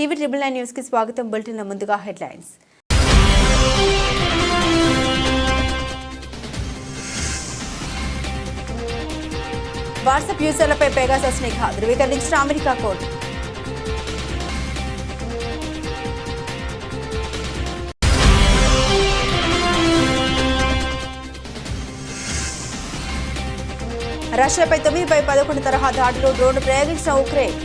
TV triple 9 news కి స్వాగతం. Bulletin ముందుగా హెడ్లైన్స్. వాట్సాప్ యూజర్లపై పెగాసస్ నిఘా ధృవీకరించిన అమెరికా కోర్టు. రష్యాపై 9/11 తరహా దాడులు డ్రోన్ ప్రయోగించిన ఉక్రెయిన్.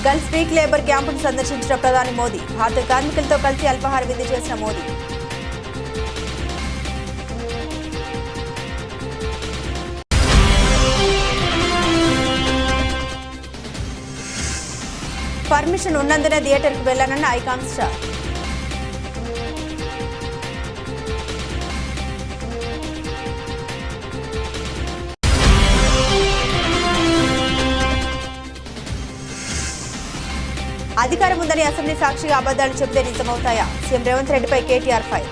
గల్ఫ్ వీక్ లేబర్ క్యాంపును సందర్శించిన ప్రధాని మోదీ. భారత కార్మికులతో కలిసి అల్పాహార విందు చేసిన మోదీ. పర్మిషన్ ఉన్నందునే థియేటర్కు వెళ్లానన్న ఐకాన్ స్టార్. అధికారం ఉందని అసెంబ్లీ సాక్షిగా అబద్దాలు చెబితే నిజమవుతాయా? సీఎం రేవంత్ రెడ్డిపై కేటీఆర్ ఫైర్.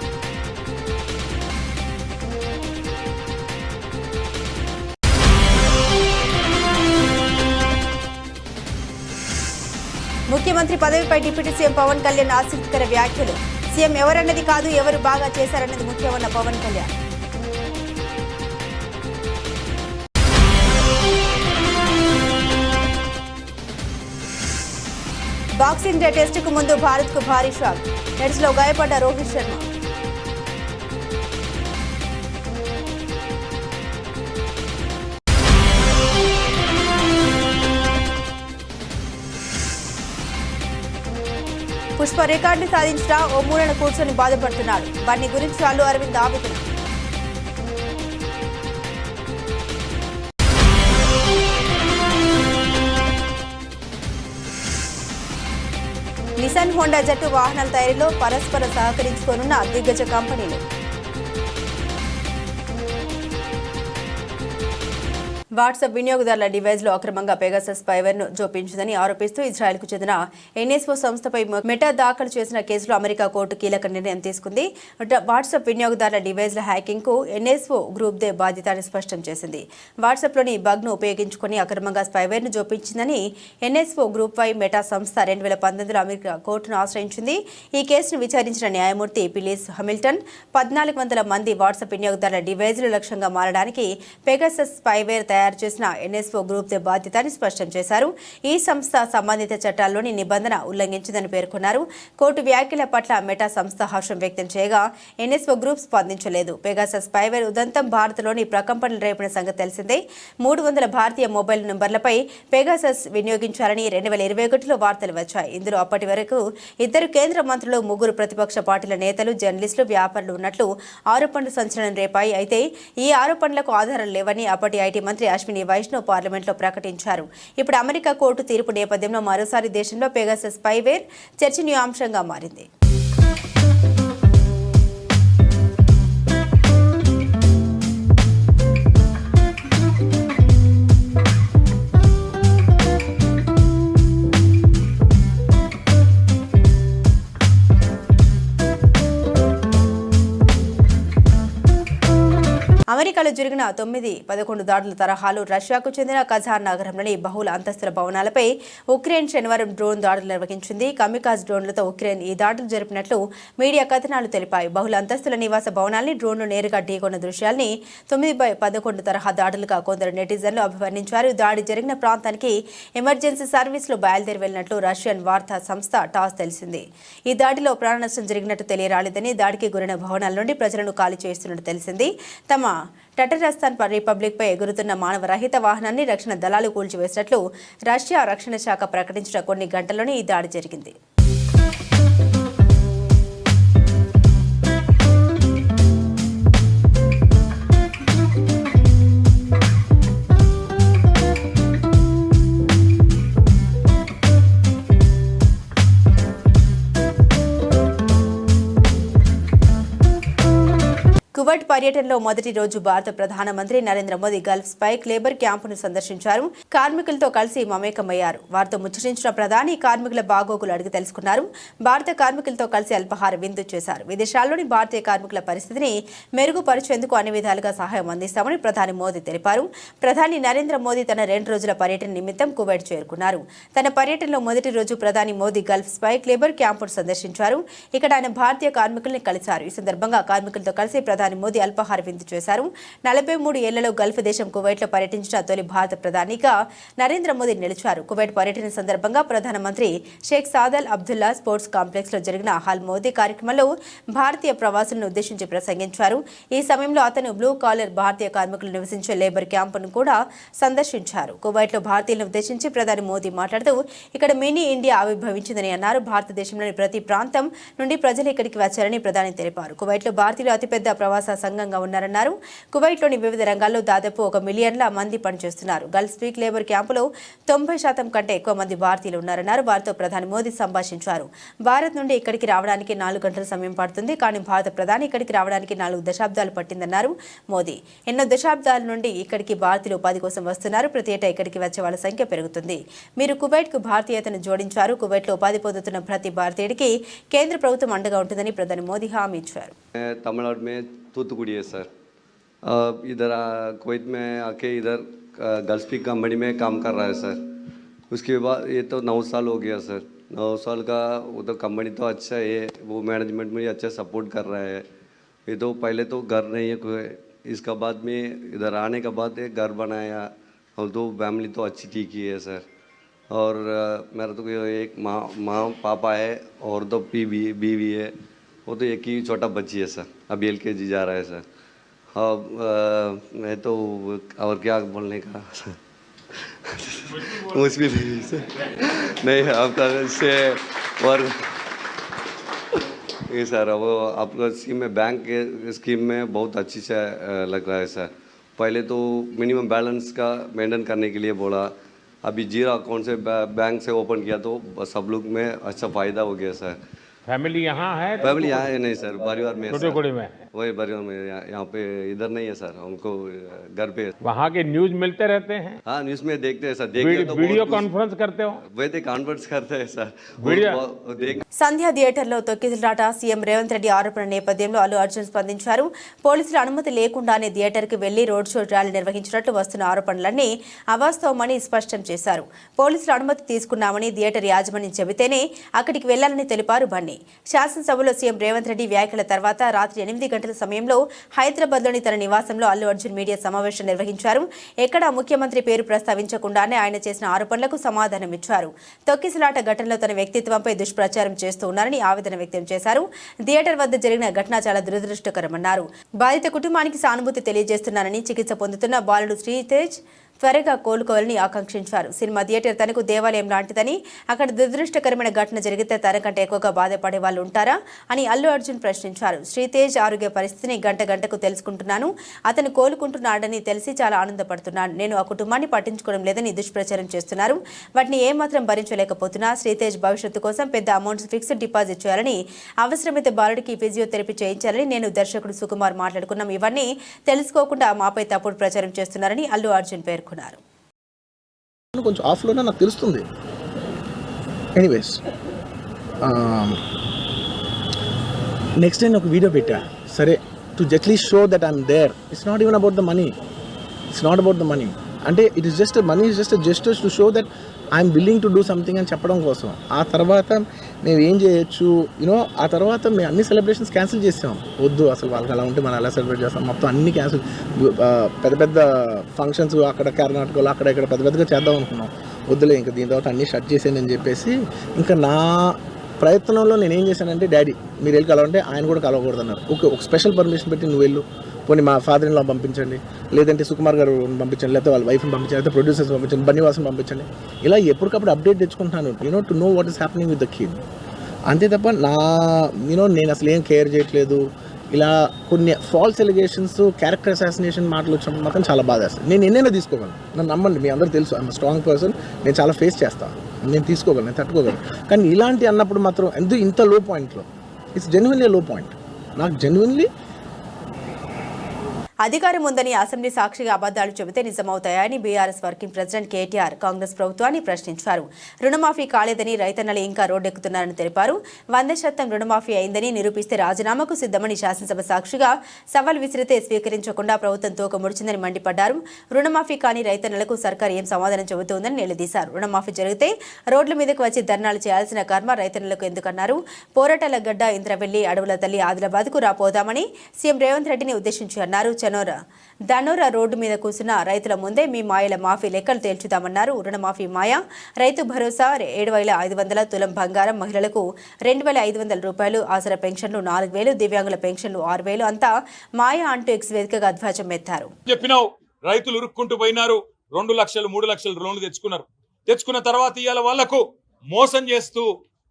ముఖ్యమంత్రి పదవిపై డిప్యూటీ సీఎం పవన్ కళ్యాణ్ ఆసక్తికర వ్యాఖ్యలు. సీఎం ఎవరన్నది కాదు, ఎవరు బాగా చేశారన్నది ముఖ్యమన్న పవన్ కళ్యాణ్. బాక్సింగ్ డే టెస్టుకు ముందు భారత్కు భారీ షాక్. నెట్స్లో గాయపడ్డ రోహిత్ శర్మ. పుష్ప రికార్డుని సాధించిన ఓ మూలన కూర్చొని బాధపడుతున్నాడు. బన్నీ గురించి అల్లు అరవింద్ ఆవేదన. నిసాన్ హోండా జట్టు వాహనాల తయారీలో పరస్పరం సహకరించుకోనున్న దిగ్గజ కంపెనీలు. వాట్సాప్ వినియోగదారుల డివైజ్లో అక్రమంగా పెగాసస్ స్పైవేర్ను జోపించిందని ఆరోపిస్తూ ఇజ్రాయెల్కు చెందిన ఎన్ఎస్ఓ సంస్థపై మెటా దాఖలు చేసిన కేసులో అమెరికా కోర్టు కీలక నిర్ణయం తీసుకుంది. వాట్సాప్ వినియోగదారుల డివైజ్ల హ్యాకింగ్కు ఎన్ఎస్ఓ గ్రూప్ దే బాధ్యత అని స్పష్టం చేసింది. వాట్సాప్లోని బగ్ను ఉపయోగించుకుని అక్రమంగా స్పైవేర్ను జోపించిందని ఎన్ఎస్ఓ గ్రూప్ వై మెటా సంస్థ 2019లో అమెరికా కోర్టును ఆశ్రయించింది. ఈ కేసును విచారించిన న్యాయమూర్తి పిలిస్ హామిల్టన్ 1400 మంది వాట్సాప్ వినియోగదారుల డివైజ్లు లక్ష్యంగా మారడానికి పెగాసస్ స్పైవేర్ తయారు చేసిన ఎన్ఎస్ఓ గ్రూప్ దే బాధ్యత అని స్పష్టం చేశారు. ఈ సంస్థ సంబంధిత చట్టాల్లోని నిబంధన ఉల్లంఘించిందని పేర్కొన్నారు. కోర్టు వ్యాఖ్యల పట్ల మెటా సంస్థ హర్షం వ్యక్తం చేయగా ఎన్ఎస్ఓ గ్రూప్ స్పందించలేదు. పెగాసస్ స్పైవేర్ ఉదంతం భారత్లోని ప్రకంపనలు రేపిన సంగతి తెలిసిందే. 300 భారతీయ మొబైల్ నంబర్లపై పెగాసస్ వినియోగించాలని 2021లో వార్తలు వచ్చాయి. ఇందులో అప్పటి వరకు 2 కేంద్ర మంత్రులు, 3 ప్రతిపక్ష పార్టీల నేతలు, జర్నలిస్టులు, వ్యాపారులు ఉన్నట్లు ఆరోపణలు సంచలనం రేపాయి. అయితే ఈ ఆరోపణలకు ఆధారాలు లేవని అప్పటి ఐటీ మంత్రి అశ్విని వైష్ణవ్ పార్లమెంట్లో ప్రకటించారు. ఇప్పుడు అమెరికా కోర్టు తీర్పు నేపథ్యంలో మరోసారి దేశంలో పెగాసస్ స్పైవేర్ చర్చనీయాంశంగా మారింది. అమెరికాలో జరిగిన 9/11 దాడుల తరహాలో రష్యాకు చెందిన కజాన్ నగరంలోని బహుళ అంతస్తుల భవనాలపై ఉక్రెయిన్ శనివారం డ్రోన్ దాడులు నిర్వహించింది. కమికాజ్ డ్రోన్లతో ఉక్రెయిన్ ఈ దాడులు జరిపినట్లు మీడియా కథనాలు తెలిపాయి. బహుళ అంతస్తుల నివాస భవనాల్ని డ్రోన్లు నేరుగా ఢీకొన్న దృశ్యాల్ని 9/11 తరహా దాడులుగా కొందరు నెటిజన్లు అభివర్ణించారు. దాడి జరిగిన ప్రాంతానికి ఎమర్జెన్సీ సర్వీసులు బయలుదేరి వెళ్లినట్లు రష్యన్ వార్తా సంస్థ టాస్ తెలిసింది. ఈ దాడిలో ప్రాణనష్టం జరిగినట్టు తెలియరాలేదని, దాడికి గురైన భవనాల నుండి ప్రజలను ఖాళీ చేస్తున్నట్టు తెలిసింది. తమ టటరస్తాన్ రిపబ్లిక్పై ఎగురుతున్న మానవరహిత వాహనాన్ని రక్షణ దళాలు కూల్చివేసినట్లు రష్యా రక్షణ శాఖ ప్రకటించిన కొన్ని గంటల్లోనే ఈ దాడి జరిగింది. కువైట్ పర్యటనలో మొదటి రోజు భారత ప్రధానమంత్రి Narendra Modi Gulf Spic labour క్యాంపును సందర్శించారు. కార్మికులతో కలిసి మమేకమయ్యారు. వారితో ముచ్చటించిన ప్రధాని కార్మికుల బాగోగులు అడిగి తెలుసుకున్నారు. భారత కార్మికులతో కలిసి అల్పాహార విందు చేశారు. విదేశాల్లోని భారతీయ కార్మికుల పరిస్థితిని మెరుగుపరిచేందుకు అన్ని విధాలుగా సహాయం అందిస్తామని ప్రధాని మోదీ తెలిపారు. ప్రధాని నరేంద్ర మోదీ తన 2 రోజుల పర్యటన నిమిత్తం కువైట్ చేరుకున్నారు. తన పర్యటనలో మొదటి రోజు ప్రధాని మోదీ గల్ఫ్ స్పైక్ లేబర్ క్యాంపును సందర్శించారు. ఇక్కడ ఆయన భారతీయ కార్మికుల్ని కలిశారు. ఈ సందర్భంగా కార్మికులతో కలిసి ప్రధాని మోదీ అల్పాహార విందు చేశారు. 43 ఏళ్లలో గల్ఫ్ దేశం కువైట్లో పర్యటించిన తొలి భారత ప్రధానిగా నరేంద్ర మోదీ నిలిచారు. కువైట్ పర్యటన సందర్భంగా ప్రధానమంత్రి షేక్ సాదల్ అబ్దుల్లా స్పోర్ట్స్ కాంప్లెక్స్ లో జరిగిన హాల్ మోదీ కార్యక్రమంలో భారతీయ ప్రవాసులను ఉద్దేశించి ప్రసంగించారు. ఈ సమయంలో అతను బ్లూ కాలర్ భారతీయ కార్మికులు నివసించే లేబర్ క్యాంపును కూడా సందర్శించారు. కువైట్లో భారతీయులను ఉద్దేశించి ప్రధాని మోదీ మాట్లాడుతూ ఇక్కడ మినీ ఇండియా ఆవిర్భవించిందని అన్నారు. భారతదేశంలోని ప్రతి ప్రాంతం నుండి ప్రజలు ఇక్కడికి వచ్చారని ప్రధాని తెలిపారు. కువైట్లో భారతీయులు అతిపెద్ద ప్రవాస సంఘంగా ఉన్నారన్నారు. కువైట్లోని వివిధ రంగాల్లో దాదాపు 1 మిలియన్ల మంది పనిచేస్తున్నారు. గల్ఫ్ స్పీక్ లేబర్ క్యాంపులో 90% కంటే ఎక్కువ మంది భారతీయులు ఉన్నారన్నారు. వారితో ప్రధాని మోదీ సంభాషించారు. భారత్ నుండి ఇక్కడికి రావడానికి 4 గంటల సమయం పడుతుంది, కానీ భారత ప్రధాని ఇక్కడికి రావడానికి 4 దశాబ్దాలు పట్టిందన్నారు మోదీ. ఎన్నో దశాబ్దాల నుండి ఇక్కడికి భారతీయులు ఉపాధి కోసం వస్తున్నారు. ప్రతి ఏటా ఇక్కడికి వచ్చే వాళ్ళ సంఖ్య పెరుగుతుంది. మీరు కువైట్కు భారతీయతను జోడించారు. కువైట్లో ఉపాధి పొందుతున్న ప్రతి భారతీయుడికి కేంద్ర ప్రభుత్వం అండగా ఉంటుందని ప్రధాని మోదీ హామీ ఇచ్చారు. तूतुकुड़ी है सर. इधर कुवैत में आके इधर गल्फ स्पीक कंपनी में काम कर रहा है सर. उसके बाद ये तो 9 साल हो गया सर. 9 साल का उधर कंपनी तो अच्छा है, वो मैनेजमेंट में अच्छा सपोर्ट कर रहा है. ये तो पहले तो घर नहीं है कोई, इसका बाद में इधर आने के बाद एक घर बनाया और तो फैमिली तो अच्छी ठीक ही है सर. और मेरा तो एक माँ पापा है और तो बीवी है. वो तो एक ही छोटा बच्ची है सर, अभी LKG जा रहा है सर. हाँ मैं तो और क्या बोलने का मुश्किल नहीं सर. नहीं आपका से और ये सर वो आपका स्कीम में बैंक के स्कीम में बहुत अच्छी से लग रहा है सर. पहले तो मिनिमम बैलेंस का मेंटेन करने के लिए बोला, अभी जीरो अकाउंट से बैंक से ओपन किया तो सब लोग में अच्छा फ़ायदा हो गया सर. फैमिली यहाँ है? फैमिली यहाँ है नहीं सर, परिवार में टुकड़ी में वही परिवार में. यहाँ पे इधर नहीं है सर, हमको घर पे. वहाँ के न्यूज मिलते रहते हैं? हाँ न्यूज में देखते हैं सर. देखते तो वीडियो कॉन्फ्रेंस करते हो? वैसे कॉन्फ्रेंस करते हैं सर. సంధ్యా థియేటర్లో తొక్కిసలాట సీఎం రేవంత్ రెడ్డి ఆరోపణ నేపథ్యంలో అల్లు అర్జున్ స్పందించారు. పోలీసుల అనుమతి లేకుండానే థియేటర్కి వెళ్లి రోడ్ షో ర్యాలీ నిర్వహించినట్లు వస్తున్న ఆరోపణలన్నీ అవాస్తవమని స్పష్టం చేశారు. పోలీసుల అనుమతి తీసుకున్నామని థియేటర్ యాజమాన్యం చెబితేనే అక్కడికి వెళ్లాలని తెలిపారు బన్నీ. శాసనసభలో సీఎం రేవంత్ రెడ్డి వ్యాఖ్యల తర్వాత రాత్రి 8 గంటల సమయంలో హైదరాబాద్లోని తన నివాసంలో అల్లు అర్జున్ మీడియా సమావేశం నిర్వహించారు. ఎక్కడా ముఖ్యమంత్రి పేరు ప్రస్తావించకుండానే ఆయన చేసిన ఆరోపణలకు సమాధానమిచ్చారు. తొక్కిసలాట ఘటనలో తన వ్యక్తిత్వంపై దుష్ప్రచారం చేస్తూ ఉన్నారని ఆవేదన వ్యక్తం చేశారు. థియేటర్ వద్ద జరిగిన ఘటన చాలా దురదృష్టకరమన్నారు. బాధిత కుటుంబానికి సానుభూతి తెలియజేస్తున్నానని, చికిత్స పొందుతున్న బాలుడు శ్రీతేజ్ త్వరగా కోలుకోవాలని ఆకాంక్షించారు. సినిమా థియేటర్ తనకు దేవాలయం లాంటిదని, అక్కడ దురదృష్టకరమైన ఘటన జరిగితే తనకంటే ఎక్కువగా బాధపడే వాళ్ళు ఉంటారా అని అల్లు అర్జున్ ప్రశ్నించారు. శ్రీతేజ్ ఆరోగ్య పరిస్థితిని గంటకు తెలుసుకుంటున్నాను. అతను కోలుకుంటున్నాడని తెలిసి చాలా ఆనందపడుతున్నాను. నేను ఆ కుటుంబాన్ని పట్టించుకోవడం లేదని దుష్ప్రచారం చేస్తున్నారు. వాటిని ఏమాత్రం భరించలేకపోతున్నా. శ్రీతేజ్ భవిష్యత్తు కోసం పెద్ద అమౌంట్స్ ఫిక్స్డ్ డిపాజిట్ చేయాలని, అవసరమైతే బాలుడికి ఫిజియోథెరపీ చేయించాలని నేను దర్శకుడు సుకుమార్ మాట్లాడుకున్నాం. ఇవన్నీ తెలుసుకోకుండా మాపై తప్పుడు ప్రచారం చేస్తున్నారని అల్లు అర్జున్ పేర్కొన్నారు. కొంచెం ఆఫ్లోనే నాకు తెలుస్తుంది. ఎనీవేస్ నెక్స్ట్ నేను ఒక వీడియో పెట్టా, సరే to justly show that I'm there. It's not even about the money, it's not about the money. అంటే it is just money is just gestures to show that I'm willing to do something అని చెప్పడం కోసం. ఆ తర్వాత మేము ఏం చేయొచ్చు you know, ఆ తర్వాత మేము అన్ని సెలబ్రేషన్స్ క్యాన్సిల్ చేసాం. వద్దు అసలు వాళ్ళకి అలా ఉంటే మనం ఎలా సెలబ్రేట్ చేస్తాం, మొత్తం అన్ని క్యాన్సిల్. పెద్ద పెద్ద ఫంక్షన్స్ అక్కడ కర్ణాటకలో అక్కడ ఇక్కడ పెద్దగా చేద్దాం అనుకున్నాం. వద్దులే ఇంకా దీని తర్వాత అన్నీ షట్ చేసానని చెప్పేసి ఇంకా నా ప్రయత్నంలో నేను ఏం చేశానంటే, డాడీ మీరు వెళ్ళి కలవంటే ఆయన కూడా కలవకూడదు అన్నారు. ఒక స్పెషల్ పర్మిషన్ పెట్టి నువ్వు వెళ్ళు, పోనీ మా ఫాదర్ ఇన్ లా పంపించండి, లేదంటే సుకుమార్ గారు పంపించండి, లేకపోతే వాళ్ళ వైఫ్ని పంపించండి, లేకపోతే ప్రొడ్యూసర్స్ పంపించండి, బన్నీవాసన్ పంపించండి. ఇలా ఎప్పటికప్పుడు అప్డేట్ తెచ్చుకుంటున్నాను to know what is happening with the kid. అంతే తప్ప నేను అసలు ఏం కేర్ చేయట్లేదు. ఇలా కొన్ని ఫాల్స్ ఎలిగేషన్స్, క్యారెక్టర్ అసాసినేషన్ మాటలు వచ్చినప్పుడు మాత్రం చాలా బాధ వేస్తాను. నేను ఎన్నైనా తీసుకోగలను, నన్ను నమ్మండి, మీ అందరూ తెలుసు ఐఎమ్ స్ట్రాంగ్ పర్సన్. నేను చాలా ఫేస్ చేస్తాను, నేను తీసుకోగలను, నేను తట్టుకోగలను. కానీ ఇలాంటి అన్నప్పుడు మాత్రం ఇంత లో పాయింట్లో, ఇట్స్ జెన్యున్లీ లో పాయింట్. నాకు జెన్యున్లీ అధికారం ఉందని అసెంబ్లీ సాక్షిగా అబద్దాలు చెబితే నిజమవుతాయని BRS working president KTR Congress ప్రభుత్వాన్ని ప్రశ్నించారు. రుణమాఫీ కాలేదని రైతన్నలు ఇంకా రోడ్డెక్కుతున్నారని తెలిపారు. 100% రుణమాఫీ అయిందని నిరూపిస్తే రాజీనామాకు సిద్ధమని శాసనసభ సాక్షిగా సవాల్ విసిరితే స్వీకరించకుండా ప్రభుత్వం తోక ముడిచిందని మండిపడ్డారు. రుణమాఫీ కాని రైతన్నలకు సర్కారు ఏం సమాధానం చెబుతోందని నిలదీశారు. రుణమాఫీ జరిగితే రోడ్ల మీదకు వచ్చి ధర్నాలు చేయాల్సిన కర్మ రైతన్నలకు ఎందుకన్నారు. పోరాటాల గడ్డ ఇంద్రవెల్లి అడవుల తల్లి ఆదిలాబాద్కు రాపోదామని సీఎం రేవంత్ రెడ్డిని ఉద్దేశించి అన్నారు. ధనోర రోడ్డు మీద కూర్చున్న రైతుల ముందే మీ మాయల మాఫీ లెక్కలు తేల్చుదామన్నారు. రుణమాఫీ మాయ, రైతు భరోసా 7,500, తులం బంగారం, మహిళలకు 2,500 రూపాయలు, ఆసరా పెన్షన్లు 4,000, దివ్యాంగుల పెన్షన్లు 6,000 అంతా మాయ అంటూ ఎక్స్ వేదికగా ధ్వజం ఎత్తారు. చెప్పినావు రైతులు ఉరుక్కుంటూ పోయినారు. 2 లక్షలు 3 లక్షలు లోన్లు తెచ్చుకున్నారు. తెచ్చుకున్న తర్వాత ఇవాళ వాళ్లకు మోసం చేస్తూ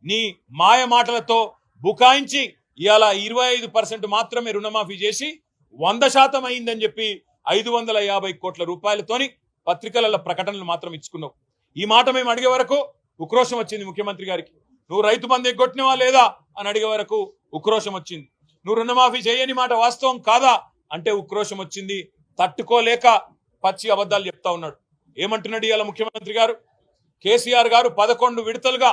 నీ మాయ మాటలతో బుకాయించి ఇవాళ 25% మాత్రమే రుణమాఫీ చేసి 100% అయిందని చెప్పి 550 కోట్ల రూపాయలతోని పత్రికల ప్రకటనలు మాత్రం ఇచ్చుకున్నావు. ఈ మాట మేము అడిగే వరకు ఉక్రోషం వచ్చింది ముఖ్యమంత్రి గారికి. నువ్వు రైతు బంధు ఎగ్గొట్టినవా లేదా అని అడిగే వరకు ఉక్రోషం వచ్చింది. నువ్వు రుణమాఫీ చేయని మాట వాస్తవం కాదా అంటే ఉక్రోషం వచ్చింది. తట్టుకోలేక పచ్చి అబద్ధాలు చెప్తా ఉన్నాడు. ఏమంటున్నాడు ఇవాళ ముఖ్యమంత్రి గారు? కేసీఆర్ గారు 11 విడతలుగా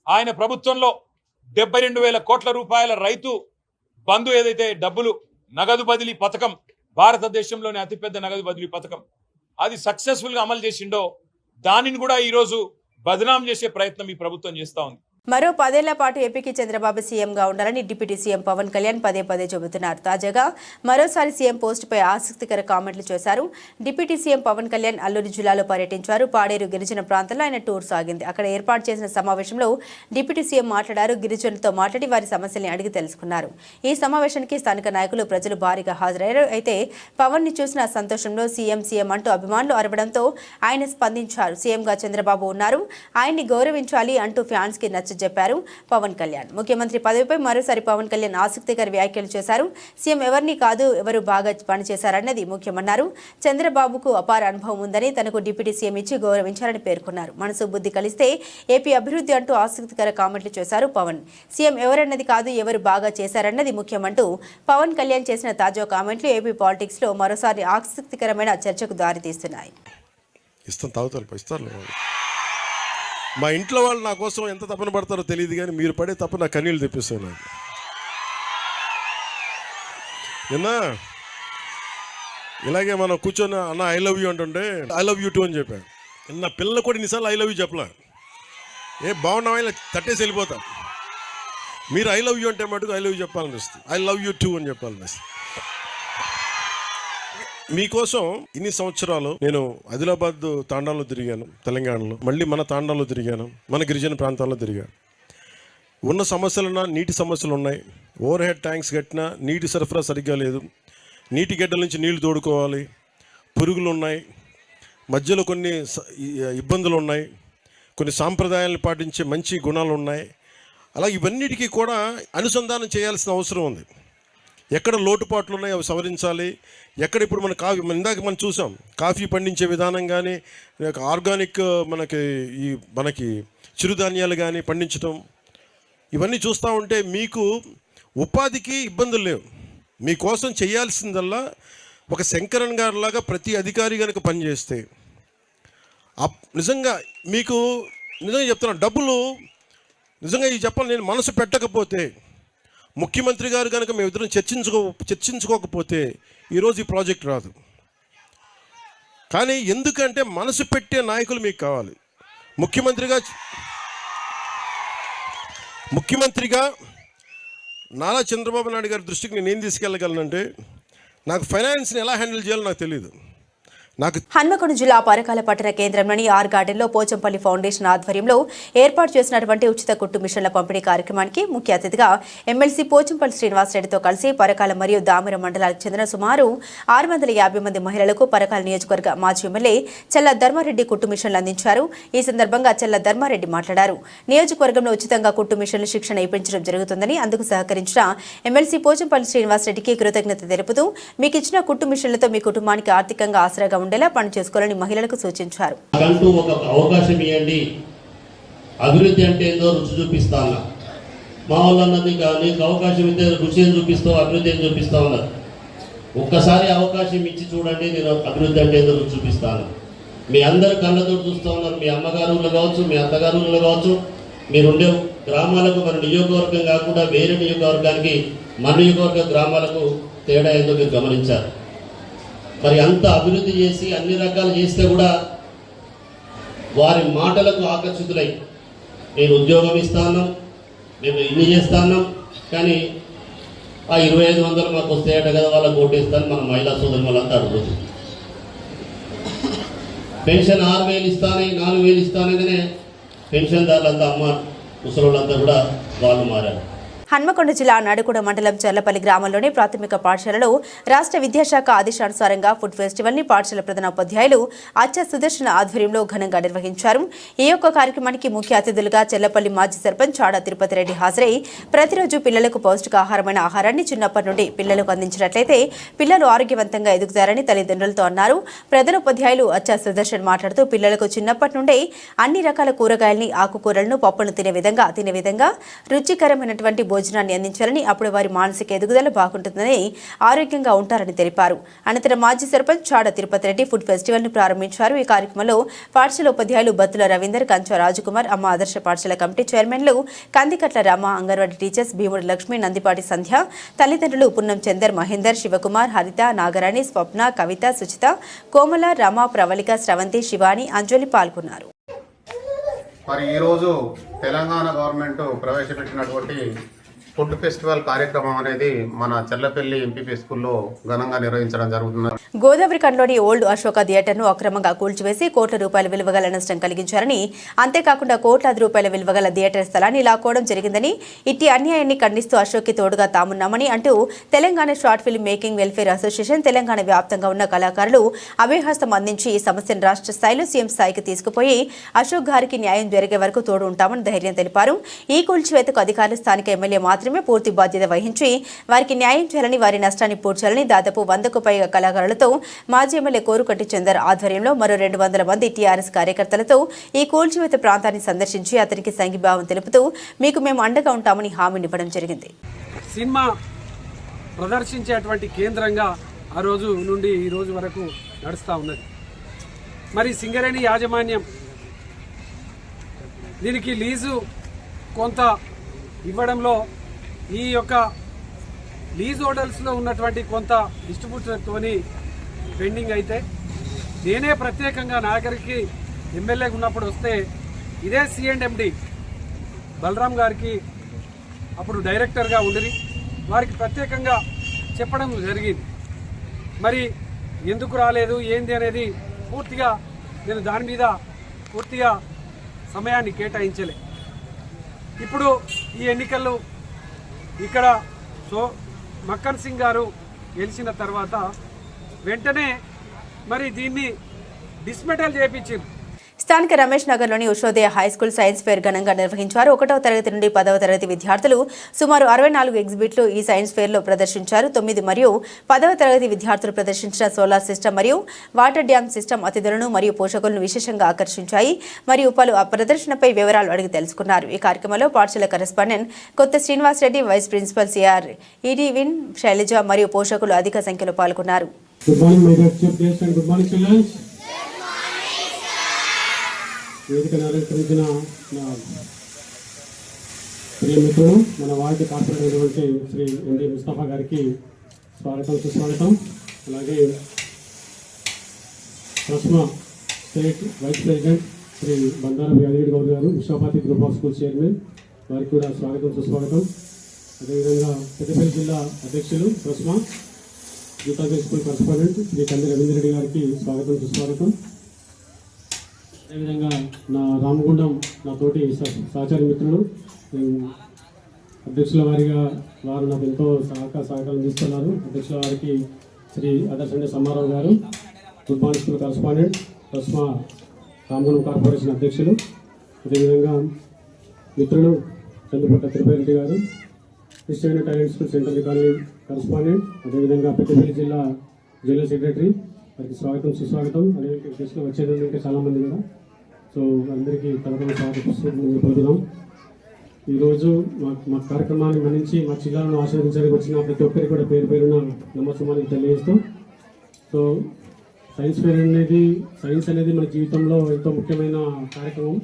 ఆయన ప్రభుత్వంలో 72,000 కోట్ల రూపాయల రైతు బంధు ఏదైతే డబ్బులు నగదు బదిలీ పథకం, భారతదేశంలోనే అతిపెద్ద నగదు బదిలీ పథకం, అది సక్సెస్ఫుల్ గా అమలు చేసిండో దానిని కూడా ఈరోజు బదనాం చేసే ప్రయత్నం ఈ ప్రభుత్వం చేస్తా ఉంది. మరో 10 ఏళ్ల పాటు ఏపీకి చంద్రబాబు సీఎంగా ఉండాలని డిప్యూటీ సీఎం పవన్ కళ్యాణ్ పదే చెబుతున్నారు. తాజాగా మరోసారి సీఎం పోస్టుపై ఆసక్తికర కామెంట్లు చేశారు. డిప్యూటీ సీఎం పవన్ కళ్యాణ్ అల్లూరు జిల్లాలో పర్యటించారు. పాడేరు గిరిజన ప్రాంతంలో ఆయన టూర్ సాగింది. అక్కడ ఏర్పాటు చేసిన సమావేశంలో డిప్యూటీ సీఎం మాట్లాడారు. గిరిజనులతో మాట్లాడి వారి సమస్యల్ని అడిగి తెలుసుకున్నారు. ఈ సమావేశానికి స్థానిక నాయకులు, ప్రజలు భారీగా హాజరయ్యారు. అయితే పవన్ ని చూసిన సంతోషంలో సీఎం అంటూ అభిమానులు అరవడంతో ఆయన స్పందించారు. సీఎంగా చంద్రబాబు ఉన్నారు, ఆయన్ని గౌరవించాలి అంటూ ఫ్యాన్స్ కి చెప్పారు పవన్ కళ్యాణ్. ముఖ్యమంత్రి పదవిపై మరోసారి పవన్ కళ్యాణ్ ఆసక్తికర వ్యాఖ్యలు చేశారు. సీఎం ఎవరిని కాదు, ఎవరు బాగా పనిచేశారన్నది ముఖ్యమన్నారు. చంద్రబాబుకు అపార అనుభవం ఉందని, తనకు డిప్యూటీ సీఎం ఇచ్చి గౌరవించారని పేర్కొన్నారు. మనసు బుద్ధి కలిస్తే ఏపీ అభివృద్ధి అంటూ ఆసక్తికర కామెంట్లు చేశారు పవన్. సీఎం ఎవరన్నది కాదు, ఎవరు బాగా చేశారన్నది ముఖ్యమంటూ పవన్ కళ్యాణ్ చేసిన తాజా కామెంట్లు ఏపీ పాలిటిక్స్ లో మరోసారి ఆసక్తికరమైన చర్చకు దారితీస్తున్నాయి. మా ఇంట్లో వాళ్ళు నా కోసం ఎంత తపన పడతారో తెలియదు, కానీ మీరు పడే తప్ప నా కన్నీళ్ళు తెప్పిస్తాను. నాకు నిన్న ఇలాగే మనం కూర్చొని అన్న ఐ లవ్ యూ అంటుంటే ఐ లవ్ యూ టూ అని చెప్పాను. నిన్న పిల్లలు కూడా ఇన్నిసార్లు ఐ లవ్ యూ చెప్పలే. బాగున్నావా ఇలా తట్టేసి వెళ్ళిపోతా. మీరు ఐ లవ్ యూ అంటే మటుకు ఐ లవ్ యూ చెప్పాలనిస్తుంది. ఐ లవ్ యూ టూ అని చెప్పాలనిస్తుంది. మీకోసం ఇన్ని సంవత్సరాలు నేను ఆదిలాబాద్ తాండాలో తిరిగాను, తెలంగాణలో, మళ్ళీ మన తాండాలో తిరిగాను, మన గిరిజన ప్రాంతాల్లో తిరిగాను. ఉన్న సమస్యలున్నా నీటి సమస్యలు ఉన్నాయి. ఓవర్ హెడ్ ట్యాంక్స్ కట్టినా నీటి సరఫరా సరిగ్గా లేదు. నీటి గడ్డల నుంచి నీళ్లు తోడుకోవాలి. పురుగులు ఉన్నాయి, మధ్యలో కొన్ని ఇబ్బందులు ఉన్నాయి, కొన్ని సాంప్రదాయాలను పాటించే మంచి గుణాలు ఉన్నాయి. అలా ఇవన్నిటికీ కూడా అనుసంధానం చేయాల్సిన అవసరం ఉంది. ఎక్కడ లోటుపాట్లు ఉన్నాయి అవి సవరించాలి. ఎక్కడ ఇప్పుడు మన ఇందాక మనం చూసాం కాఫీ పండించే విధానం కానీ, ఆర్గానిక్ మనకి చిరుధాన్యాలు కానీ పండించడం, ఇవన్నీ చూస్తూ ఉంటే మీకు ఉపాధికి ఇబ్బందులు లేవు. మీకోసం చేయాల్సిందల్లా ఒక శంకరన్ గారిలాగా ప్రతి అధికారి కనుక పనిచేస్తే నిజంగా మీకు నిజంగా చెప్తున్నాను, డబ్బులు నిజంగా ఈ చెప్పాలి, నేను మనసు పెట్టకపోతే, ముఖ్యమంత్రి గారు కనుక మేమిద్దరం చర్చించుకోకపోతే ఈరోజు ఈ ప్రాజెక్ట్ రాదు. కానీ ఎందుకంటే మనసు పెట్టే నాయకులు మీకు కావాలి. ముఖ్యమంత్రిగా నారా చంద్రబాబు నాయుడు గారి దృష్టికి నేను ఏం తీసుకెళ్ళగలనంటే, నాకు ఫైనాన్స్ని ఎలా హ్యాండిల్ చేయాలో నాకు తెలియదు. హన్మకొండ జిల్లా పరకాల పట్టణ కేంద్రంలోని ఆర్ గార్డెన్లో పోచంపల్లి ఫౌండేషన్ ఆధ్వర్యంలో ఏర్పాటు చేసినటువంటి ఉచిత కుట్టు మిషన్ల పంపిణీ కార్యక్రమానికి ముఖ్య అతిథిగా ఎమ్మెల్సీ పోచంపల్లి శ్రీనివాసరెడ్డితో కలిసి పరకాల మరియు దామెర మండలాలకు చెందిన సుమారు 650 మంది మహిళలకు పరకాల నియోజకవర్గ మాజీ ఎమ్మెల్యే చెల్ల ధర్మారెడ్డి కుట్టు మిషన్లు అందించారు. ఈ సందర్భంగా చెల్ల ధర్మారెడ్డి మాట్లాడారు. నియోజకవర్గంలో ఉచితంగా కుట్టు మిషన్లు శిక్షణ ఇప్పించడం జరుగుతుందని, అందుకు సహకరించిన ఎమ్మెల్సీ పోచంపల్లి శ్రీనివాసరెడ్డికి కృతజ్ఞత తెలుపుతూ, మీకు ఇచ్చిన కుట్టు మిషన్లతో మీ కుటుంబానికి ఆర్థికంగా ఆసరాగా ఉండేలా పని చేసుకోవాలని మహిళలకు సూచించారు. ఒక అవకాశం ఇవ్వండి, అభివృద్ధి అంటే ఏదో రుచి చూపిస్తాను. మా వాళ్ళన్నది నీకు అవకాశం ఇస్తే రుచి ఏం చూపిస్తావు, అభివృద్ధి ఏం చూపిస్తావు అన్నారు. ఒక్కసారి అవకాశం ఇచ్చి చూడండి, నేను అభివృద్ధి అంటే ఏదో చూపిస్తాను. మీ అందరు కళ్ళతో చూస్తూ ఉన్నారు. మీ అమ్మగారులో కావచ్చు, మీ అత్తగారులో కావచ్చు, మీరుండే గ్రామాలకు మన నియోజకవర్గం కాకుండా వేరే నియోజకవర్గానికి మన నియోజకవర్గ గ్రామాలకు తేడా ఏదో మీరు గమనించారు. మరి అంత అభివృద్ధి చేసి అన్ని రకాలు చేస్తే కూడా వారి మాటలకు ఆకర్షితులై నేను ఉద్యోగం ఇస్తాను, మేము ఇన్ని చేస్తాను, కానీ ఆ 2500 మాకు వస్తాయట కదా, వాళ్ళకు ఓటేస్తాను మన మహిళా సోదరు వాళ్ళంతా అడుగుతుంది. పెన్షన్ 6000 ఇస్తానే 4000 ఇస్తానగానే పెన్షన్దారులంతా అమ్మ ముసలోళ్ళంతా కూడా వాళ్ళు మారారు. హన్మకొండ జిల్లా నడుకుడ మండలం చర్లపల్లి గ్రామంలోని ప్రాథమిక పాఠశాలలో రాష్ట్ర విద్యాశాఖ ఆదేశానుసారంగా ఫుడ్ ఫెస్టివల్ ని పాఠశాల ప్రధానోపాధ్యాయులు అచ్చ సుదర్శన ఆధ్వర్యంలో ఘనంగా నిర్వహించారు. ఈ యొక్క కార్యక్రమానికి ముఖ్య అతిథులుగా చర్లపల్లి మాజీ సర్పంచ్ చాడా తిరుపతి రెడ్డి హాజరై ప్రతిరోజు పిల్లలకు పౌష్టికాహారమైన ఆహారాన్ని చిన్నప్పటి నుండి పిల్లలకు అందించినట్లయితే పిల్లలు ఆరోగ్యవంతంగా ఎదుగుతారని తల్లిదండ్రులతో అన్నారు. ప్రధానోపాధ్యాయులు అచ్చ సుదర్శన్ మాట్లాడుతూ పిల్లలకు చిన్నప్పటి నుండే అన్ని రకాల కూరగాయల్ని, ఆకుకూరలను, పప్పులను తినే విధంగా రుచికరమైనటువంటి భోజనాన్ని అందించాలని, అప్పుడు వారి మానసిక ఎదుగుదల బాగుంటుందని, ఆరోగ్యంగా ఉంటారని తెలిపారు. అనంతరం మాజీ సర్పంచ్ చాడా తిరుపతి రెడ్డి ఫుడ్ ఫెస్టివల్ ని ప్రారంభించారు. ఈ కార్యక్రమంలో పాఠశాల ఉపాధ్యాయులు బత్తుల రవీందర్, కంచా రాజకుమార్, అమ్మ ఆదర్శ పాఠశాల కమిటీ చైర్మన్లు కందికట్ల రామ, అంగన్వాడీ టీచర్స్ భీముడు లక్ష్మి, నందిపాటి సంధ్య, తల్లిదండ్రులు పున్నం చందర్, మహేందర్, శివకుమార్, హరిత, నాగరాణి, స్వప్న, కవిత, సుచిత, కోమల, రమ, ప్రవళిక, స్రవంతి, శివాని, అంజలి పాల్గొన్నారు. మరి ఈరోజు తెలంగాణ గవర్నమెంట్ ప్రవేశపెట్టినటువంటి ఫుడ్ ఫెస్టివల్ కార్యక్రమం అనేది మన చర్లపల్లి ఎంపీపీ స్కూల్లో ఘనంగా నిర్వహించడం జరుగుతుంది. గోదావరి కండ్లోని ఓల్డ్ అశోక థియేటర్ను అక్రమంగా కూల్చివేసి కోట్ల రూపాయల విలువగల నష్టం కలిగించారని, అంతేకాకుండా కోట్లాది రూపాయల విలువగల థియేటర్ స్థలాన్ని లాక్కోవడం జరిగిందని, ఇట్టి అన్యాయాన్ని ఖండిస్తూ అశోక్కి తోడుగా తామున్నామని అంటూ Telangana short film making welfare association Telangana వ్యాప్తంగా ఉన్న కళాకారులు అభయహస్తం అందించి ఈ సమస్యను రాష్ట్ర స్థాయిలో సీఎం స్థాయికి తీసుకుపోయి అశోక్ గారికి న్యాయం జరిగే వరకు తోడు ఉంటామని ధైర్యం తెలిపారు. ఈ కూల్చివేతకు అధికారులు స్థానిక ఎమ్మెల్యే మాత్రమే పూర్తి బాధ్యత వహించి వారికి న్యాయం చేయాలని, వారి నష్టాన్ని పూడ్చాలని దాదాపు 100కు పైగా కళాకారులతో మాజీ ఎమ్మెల్యే కోరుకట్టి చందర్ ఆధ్వర్యంలో మరో 200 మంది టీఆర్ఎస్ కార్యకర్తలతో ఈ కూల్చివేత ప్రాంతాన్ని సందర్శించి అతనికి సంఘీభావం తెలుపుతూ మీకు మేము అండగా ఉంటామని హామీనివ్వడం జరిగింది. సినిమా ప్రదర్శించేటువంటి కేంద్రంగా ఆ రోజు నుండి ఈ రోజు వరకు నడుస్తూ ఉన్నది. మరి సింగరేణి యాజమాన్యం దీనికి లీజు కొంత ఇవ్వడంలో ఈ యొక్క లీజ్ హోటల్స్లో ఉన్నటువంటి కొంత డిస్ట్రిబ్యూటర్తోని పెండింగ్ అయితే, నేనే ప్రత్యేకంగా నాగరికి ఎమ్మెల్యేగా ఉన్నప్పుడు వస్తే ఇదే C&MD బలరాం గారికి అప్పుడు డైరెక్టర్గా ఉండి వారికి ప్రత్యేకంగా చెప్పడం జరిగింది. మరి ఎందుకు రాలేదు ఏంది అనేది పూర్తిగా నేను దాని మీద పూర్తిగా సమయాన్ని కేటాయించలే. ఇప్పుడు ఈ ఎన్నికల్లో ఇక్కడ మక్కన్ సింగ్ గారు గెలిచిన తర్వాత వెంటనే మరి దీన్ని డిస్మెటల్ చేయించారు. స్థానిక రమేష్ నగర్లోని ఉషోదయ హైస్కూల్ సైన్స్ ఫేర్ ఘనంగా నిర్వహించారు. 1వ తరగతి నుండి 10వ తరగతి విద్యార్థులు సుమారు 64 ఎగ్జిబిట్లు ఈ సైన్స్ ఫేర్లో ప్రదర్శించారు. 9 మరియు 10వ తరగతి విద్యార్థులు ప్రదర్శించిన సోలార్ సిస్టమ్ మరియు వాటర్ డ్యామ్ సిస్టమ్ అతిథులను మరియు పోషకులను విశేషంగా ఆకర్షించాయి. మరియు పలు ప్రదర్శనపై వివరాలు అడిగి తెలుసుకున్నారు. ఈ కార్యక్రమంలో పాఠశాల correspondent Kotha Srinivasa Reddy, vice principal CR ఈడీవిన్ శైలజ మరియు పోషకులు అధిక సంఖ్యలో పాల్గొన్నారు. వేదికను అలంకరించిన నా ప్రియ మిత్రుడు, మన వార్డు కార్పొరేటర్ అయినటువంటి శ్రీ ఎన్డి ముస్తఫా గారికి స్వాగతం, సుస్వాగతం. అలాగే ప్రస్మా స్టేట్ వైస్ ప్రెసిడెంట్ శ్రీ బండారం యాదగిరి గౌడ్ గారు, విశ్వపాతి గ్రూప్ ఆఫ్ స్కూల్ చైర్మన్, వారికి కూడా స్వాగతం, సుస్వాగతం. అదేవిధంగా పెద్దపల్లి జిల్లా అధ్యక్షులు ప్రస్మా యూత్ స్కూల్ కరెస్పాండెంట్ శ్రీ కంది రవీంద్ర రెడ్డి గారికి స్వాగతం, సుస్వాగతం. అదేవిధంగా నా రామగుండం నా తోటి సహచారి మిత్రులు, అధ్యక్షుల వారిగా వారు నాకు ఎంతో సహకారం తీస్తున్నారు. అధ్యక్షుల వారికి శ్రీ ఆదర్శండి సమ్మారావు గారు, గుడ్ మార్నింగ్ స్కూల్ కరెస్పాండెంట్, ప్రస్మా రామగుండం కార్పొరేషన్ అధ్యక్షులు. అదేవిధంగా మిత్రులు చంద్రపట్ల తిరుపతి గారు, Christian talent school central colony correspondent, అదేవిధంగా పెద్దపల్లి జిల్లా జనరల్ సెక్రటరీ, వారికి స్వాగతం, సుస్వాగతం. అదేవిధంగా గెస్టులు వచ్చేది చాలామంది కూడా, సో అందరికీ తరగతి స్వాగతం పలుకుదాం. ఈరోజు మా కార్యక్రమాన్ని మన్నించి మా జిల్లాలను ఆశీర్వదించడానికి వచ్చిన ప్రతి ఒక్కరికి కూడా పేరు పేరున నమస్కారాన్ని తెలియజేస్తూ, సో సైన్స్ అనేది మన జీవితంలో ఎంతో ముఖ్యమైన కార్యక్రమం.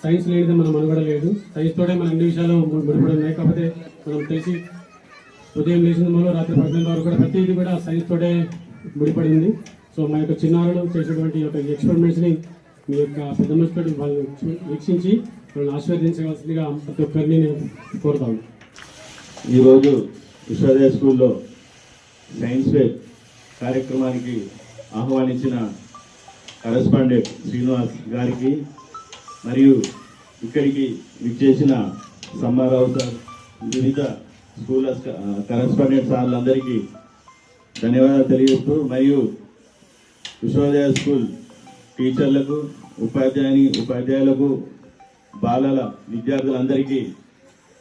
సైన్స్ లేనిదే మనం మనుగడ లేదు. సైన్స్ తోటే మన అన్ని విషయాలు ముడిపడి ఉన్నాయి. కాకపోతే మనం తెలిసి ఉదయం లేచిన మొదలు రాత్రి 12 వరకు కూడా ప్రతిదీ కూడా సైన్స్ తోటే ముడిపడింది. సో మా యొక్క చిన్నారులు చేసేటువంటి యొక్క ఎక్స్పెరిమెంట్స్ని మీ యొక్క పెద్ద మనసుతో వాళ్ళు వీక్షించి వాళ్ళని ఆశీర్వదించవలసిందిగా ప్రతి ఒక్కరిని నేను కోరుతాను. ఈరోజు విశ్వోదయ స్కూల్లో సైన్స్ ఫేర్ కార్యక్రమానికి ఆహ్వానించిన కరెస్పాండెంట్ శ్రీనివాస్ గారికి మరియు ఇక్కడికి విచ్చేసిన సమ్మారావు సార్, వివిధ స్కూల్ కరెస్పాండెంట్ సార్లందరికీ ధన్యవాదాలు తెలియజేస్తూ, మరియు విశ్వోదయ స్కూల్ టీచర్లకు, ఉపాధ్యాయులకు, బాలల విద్యార్థులందరికీ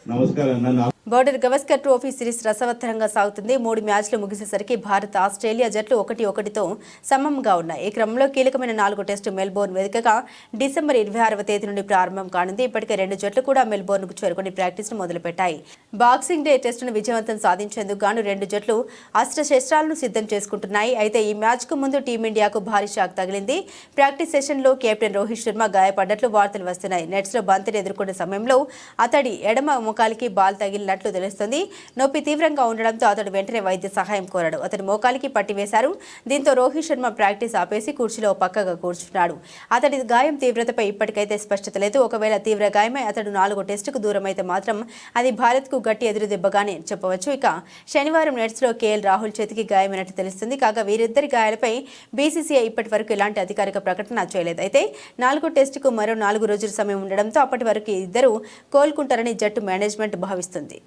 నమస్కారం. బోర్డర్ గవస్కర్ ట్రోఫీ సిరీస్ రసవత్తరంగా సాగుతుంది. 3 మ్యాచ్లు ముగిసేసరికి భారత్, ఆస్ట్రేలియా జట్లు 1-1తో సమంగా ఉన్నాయి. ఈ క్రమంలో కీలకమైన 4వ టెస్టు మెల్బోర్న్ వేదికగా డిసెంబర్ 26వ తేదీ నుండి ప్రారంభం కానుంది. ఇప్పటికే 2 జట్లు కూడా మెల్బోర్న్కు చేరుకుని ప్రాక్టీస్ను మొదలుపెట్టాయి. బాక్సింగ్ డే టెస్టును విజయవంతం సాధించేందుకు గాను 2 జట్లు అస్త్రశస్త్రాలను సిద్ధం చేసుకుంటున్నాయి. అయితే ఈ మ్యాచ్కు ముందు టీమిండియాకు భారీ షాక్ తగిలింది. ప్రాక్టీస్ సెషన్లో కెప్టెన్ రోహిత్ శర్మ గాయపడ్డట్లు వార్తలు వస్తున్నాయి. నెట్స్లో బంతిని ఎదుర్కొనే సమయంలో అతడి ఎడమ మోకాలికి బాల్ తగిలినట్లు తెలుస్తుంది. నొప్పి తీవ్రంగా ఉండడంతో అతడు వెంటనే వైద్య సహాయం కోరాడు. అతడి మోకాలికి పట్టి వేశారు. దీంతో రోహిత్ శర్మ ప్రాక్టీస్ ఆపేసి కుర్చీలో పక్కగా కూర్చున్నాడు. అతడి గాయం తీవ్రతపై ఇప్పటికైతే స్పష్టత లేదు. ఒకవేళ తీవ్ర గాయమై అతడు 4వ టెస్టుకు దూరమైతే మాత్రం అది భారత్కు గట్టి ఎదురు దెబ్బగానే చెప్పవచ్చు. ఇక శనివారం నెట్స్లో కేఎల్ రాహుల్ చేతికి గాయమైనట్టు తెలుస్తుంది. కాగా వీరిద్దరి గాయాలపై బీసీసీఐ ఇప్పటి వరకు ఎలాంటి అధికారిక ప్రకటన చేయలేదు. అయితే 4వ టెస్టుకు మరో 4 రోజుల సమయం ఉండడంతో అప్పటి వరకు ఇద్దరు కోలుకుంటారని జట్టు మేనేజ్మెంట్ భావిస్తుంది.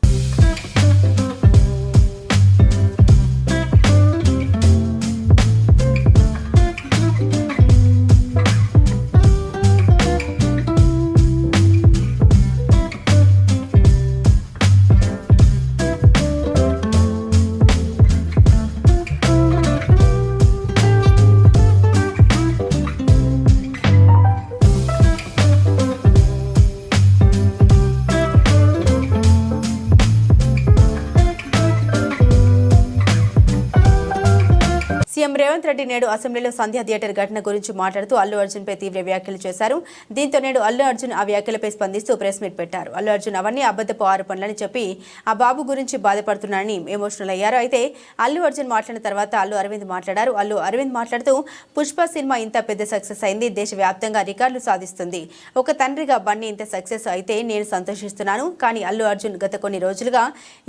సీఎం రేవంత్ రెడ్డి నేడు అసెంబ్లీలో సంధ్యా థియేటర్ ఘటన గురించి మాట్లాడుతూ అల్లు అర్జున్పై తీవ్ర వ్యాఖ్యలు చేశారు. దీంతో నేడు అల్లు అర్జున్ ఆ వ్యాఖ్యలపై స్పందిస్తూ ప్రెస్ మీట్ పెట్టారు. అల్లు అర్జున్ అవన్నీ అబద్ధపు ఆరోపణలని చెప్పి ఆ బాబు గురించి బాధపడుతున్నారని ఎమోషనల్ అయ్యారు. అయితే అల్లు అర్జున్ మాట్లాడిన తర్వాత అల్లు అరవింద్ మాట్లాడారు. అల్లు అరవింద్ మాట్లాడుతూ పుష్ప సినిమా ఇంత పెద్ద సక్సెస్ అయింది, దేశవ్యాప్తంగా రికార్డులు సాధిస్తుంది. ఒక తండ్రిగా బన్నీ ఇంత సక్సెస్ అయితే నేను సంతోషిస్తున్నాను. కానీ అల్లు అర్జున్ గత కొన్ని రోజులుగా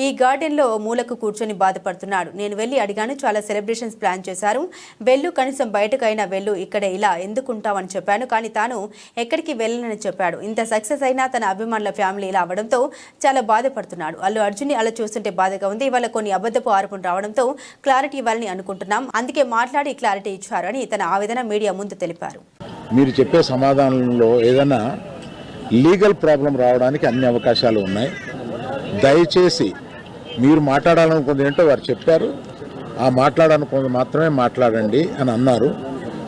ఈ గార్డెన్లో మూలకు కూర్చొని బాధపడుతున్నాడు. నేను వెళ్ళి అడిగాను, చాలా సెలబ్రేషన్స్ ప్లాన్ చేశారు. వెళ్ళు, కనీసం బయటకైనా వెళ్ళు, ఇక్కడ ఇలా ఎందుకుంటామని చెప్పాను. కానీ తాను ఎక్కడికి వెళ్ళనని చెప్పాడు. ఇంత సక్సెస్ అయినా తన అభిమానుల ఫ్యామిలీ ఇలా అవ్వడంతో చాలా బాధపడుతున్నాడు. అల్లు అర్జున్ని అలా చూస్తుంటే బాధగా ఉంది. ఇవాళ కొన్ని అబద్ధపు ఆరోపణలు రావడంతో క్లారిటీ ఇవ్వాలని అనుకుంటున్నాం, అందుకే మాట్లాడి క్లారిటీ ఇచ్చారని తన ఆవేదన మీడియా ముందు తెలిపారు. మీరు చెప్పే సమాధానంలో ఏదైనా లీగల్ ప్రాబ్లం రావడానికి అన్ని అవకాశాలు ఉన్నాయి. దయచేసి మీరు మాట్లాడాలనుకుంది ఏంటో వారు చెప్పారు, ఆ మాట్లాడాలనుకుంది మాత్రమే మాట్లాడండి అని అన్నారు.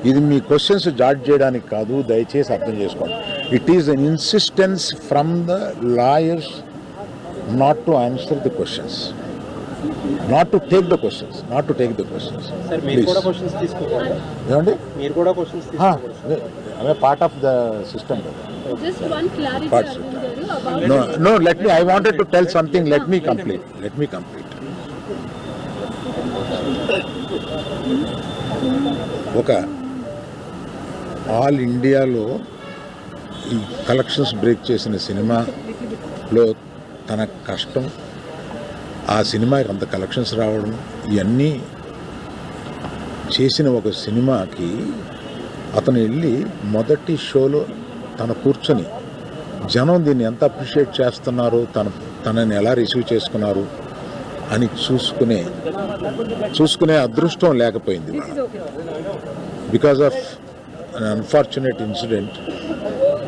ఇది మీ క్వశ్చన్స్ జాడ్జ్ చేయడానికి కాదు, దయచేసి అర్థం చేసుకోండి. It is an insistence from the lawyers not to answer the questions, not to take the questions, not to take the questions. ఏమండి, అవే పార్ట్ ఆఫ్ ద సిస్టమ్ కదా. No, let me, I wanted to tell something, let me complete. ఒక all ఇండియాలో ఈ collections break చేసిన సినిమాలో తన కష్టం, ఆ సినిమాకి అంత కలెక్షన్స్ రావడం, ఇవన్నీ చేసిన ఒక సినిమాకి అతను వెళ్ళి మొదటి షోలో తను కూర్చొని జనం దీన్ని ఎంత అప్రిషియేట్ చేస్తున్నారు, తనని ఎలా రిసీవ్ చేసుకున్నారు అని చూసుకునే అదృష్టం లేకపోయింది. Because of an unfortunate incident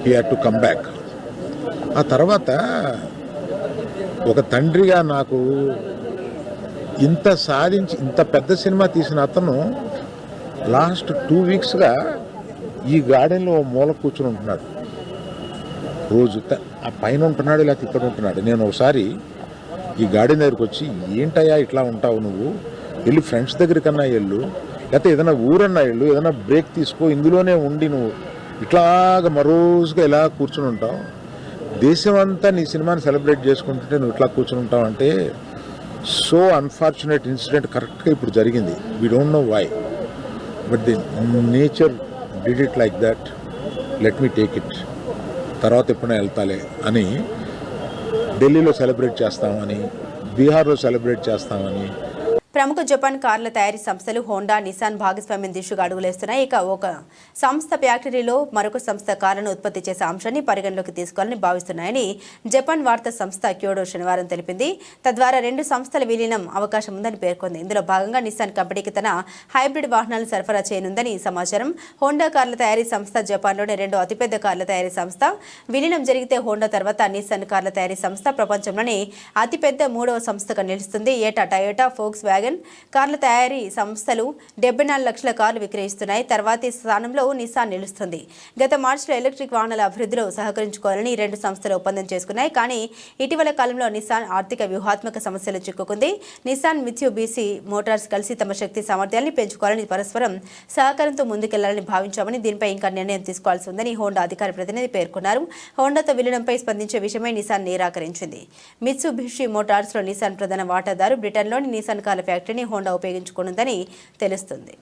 he had to come back. ఆ తర్వాత ఒక తండ్రిగా నాకు ఇంత సాధించి ఇంత పెద్ద సినిమా తీసిన అతను లాస్ట్ 2 వీక్స్గా ఈ గార్డెన్లో మూల కూర్చుని ఉంటున్నాడు. రోజు ఆ పైన ఉంటున్నాడు లేకపోతే ఇక్కడ ఉంటున్నాడు. నేను ఒకసారి ఈ గాడి దగ్గరికి వచ్చి, ఏంటయ్యా ఇట్లా ఉంటావు నువ్వు, వెళ్ళి ఫ్రెండ్స్ దగ్గర కన్నా వెళ్ళు, లేకపోతే ఏదైనా ఊరన్నా వెళ్ళు, ఏదైనా బ్రేక్ తీసుకో, ఇందులోనే ఉండి నువ్వు ఇట్లాగా మరోజుగా ఇలా కూర్చుని ఉంటావు, దేశం అంతా నీ సినిమాని సెలబ్రేట్ చేసుకుంటుంటే నువ్వు ఇట్లా కూర్చుని ఉంటావు అంటే, సో అన్ఫార్చునేట్ ఇన్సిడెంట్ కరెక్ట్గా ఇప్పుడు జరిగింది. We don't know why, but the nature did it like that, let me take it, తర్వాత ఎప్పుడైనా వెళ్తాలే అని ఢిల్లీలో సెలబ్రేట్ చేస్తామని, బీహార్లో సెలబ్రేట్ చేస్తామని. ప్రముఖ జపాన్ కార్ల తయారీ సంస్థలు హోండా, నిసాన్ భాగస్వామ్యం దిశగా అడుగులేస్తున్నాయి. ఇక ఒక సంస్థ ఫ్యాక్టరీలో మరొక సంస్థ కార్లను ఉత్పత్తి చేసే అంశాన్ని పరిగణలోకి తీసుకోవాలని భావిస్తున్నాయని జపాన్ వార్తా సంస్థ క్యోడో శనివారం తెలిపింది. తద్వారా 2 సంస్థల విలీనం అవకాశం ఉందని పేర్కొంది. ఇందులో భాగంగా నిసాన్ కంపెనీకి తన హైబ్రిడ్ వాహనాలను సరఫరా చేయనుందని సమాచారం. హోండా కార్ల తయారీ సంస్థ జపాన్లోని 2వ అతిపెద్ద కార్ల తయారీ సంస్థ. విలీనం జరిగితే హోండా తర్వాత నిసాన్ కార్ల తయారీ సంస్థ ప్రపంచంలోని అతిపెద్ద 3వ సంస్థగా నిలుస్తుంది. ఏటా టయోటా, ఫోక్స్ వ్యాగన్ కార్ల తయారీ సంస్థలు 74 లక్షల కార్లు విక్రయిస్తున్నాయి. తర్వాతి స్థానంలో నిసాన్ నిలుస్తుంది. గత మార్చిలో ఎలక్ట్రిక్ వాహనాల అభివృద్ధిలో సహకరించుకోవాలని 2 సంస్థలు ఒప్పందం చేసుకున్నాయి. కానీ ఇటీవల కాలంలో నిసాన్ ఆర్థిక వ్యూహాత్మక సమస్యలు చిక్కుకుంది. నిసాన్, మిత్సుబిషి మోటార్స్ కలిసి తమ శక్తి సామర్థ్యాన్ని పెంచుకోవాలని, పరస్పరం సహకారంతో ముందుకెళ్లాలని భావించామని, దీనిపై ఇంకా నిర్ణయం తీసుకోవాల్సి ఉందని హోండా అధికార ప్రతినిధి పేర్కొన్నారు. హోండాతో విలీనంపై స్పందించే విషయమై నిసాన్ నిరాకరించింది. మిత్సుబిషి మోటార్స్లో నిసాన్ ప్రధాన వాటాదారు. బ్రిటన్లోని నిసాన్ కార్ల ఫ్యాక్టరీని హోండా ఉపయోగించుకోనుందని తెలుస్తుంది.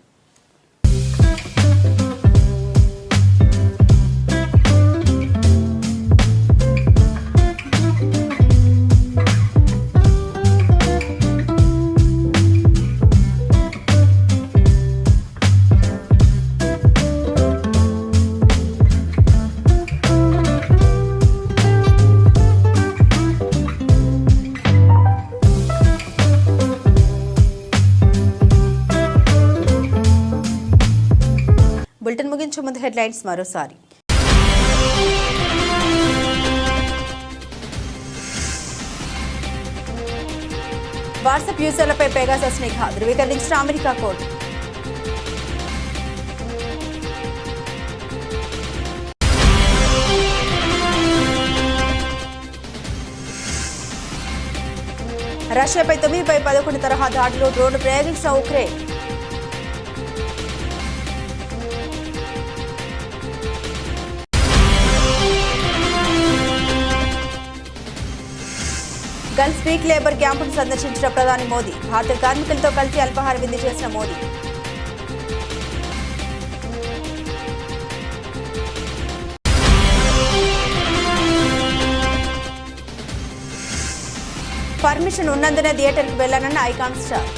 బులెటిన్ ముగించే ముందు హెడ్లైన్స్ మరోసారి. వాట్సాప్ యూజర్లపై పెగాసస్ నిఘా ధృవీకరించిన అమెరికా కోర్టు. రష్యాపై 9/11 తరహా దాడిలో డ్రోన్ ప్రయోగించిన ఉక్రెయిన్. గల్ఫ్ స్పీక్ లేబర్ క్యాంపును సందర్శించిన ప్రధాని మోదీ. భారత కార్మికులతో కలిసి అల్పాహార విందు చేసిన మోదీ. పర్మిషన్ ఉన్నందునే థియేటర్కి వెళ్లానన్న ఐకాన్ స్టార్.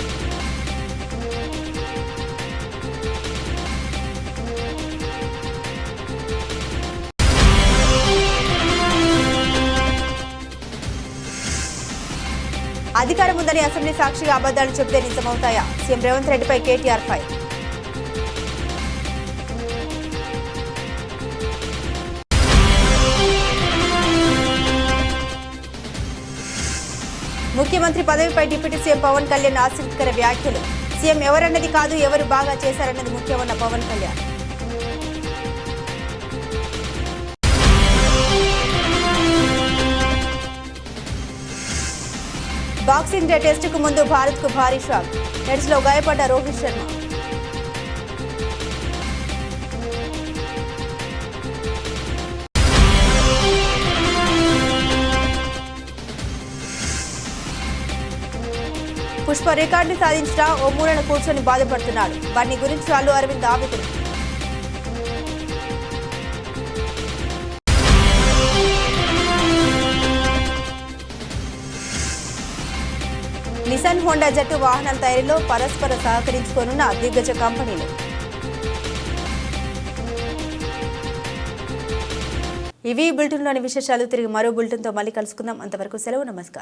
అధికారం ఉందని అసెంబ్లీ సాక్షిగా అబద్ధాలు చెబితే నిజమవుతాయా? సీఎం రేవంత్ రెడ్డిపై కేటీఆర్ ఫైర్. ముఖ్యమంత్రి పదవిపై డిప్యూటీ సీఎం పవన్ కళ్యాణ్ ఆసక్తికర వ్యాఖ్యలు. సీఎం ఎవరన్నది కాదు, ఎవరు బాగా చేశారన్నది ముఖ్యమన్న పవన్ కళ్యాణ్. బాక్సింగ్ డే టెస్టుకు ముందు భారత్కు భారీ షాక్. నెట్స్లో గాయపడ్డ రోహిత్ శర్మ. పుష్ప రికార్డుని సాధించిన ఓ మూలను కూర్చొని బాధపడుతున్నాడు. బన్నీ గురించి అల్లు అరవింద్ ఆవేదన. నిసాన్ హోండా జట్టు వాహనాల తయారీలో పరస్పర సహకరించుకోనున్న దిగ్గజ కంపెనీలు. ఇవి బులెటిన్లోని విశేషాలు. తిరిగి మరో బులెటిన్తో మళ్ళీ కలుసుకుందాం. అంతవరకు సెలవు. నమస్కారం.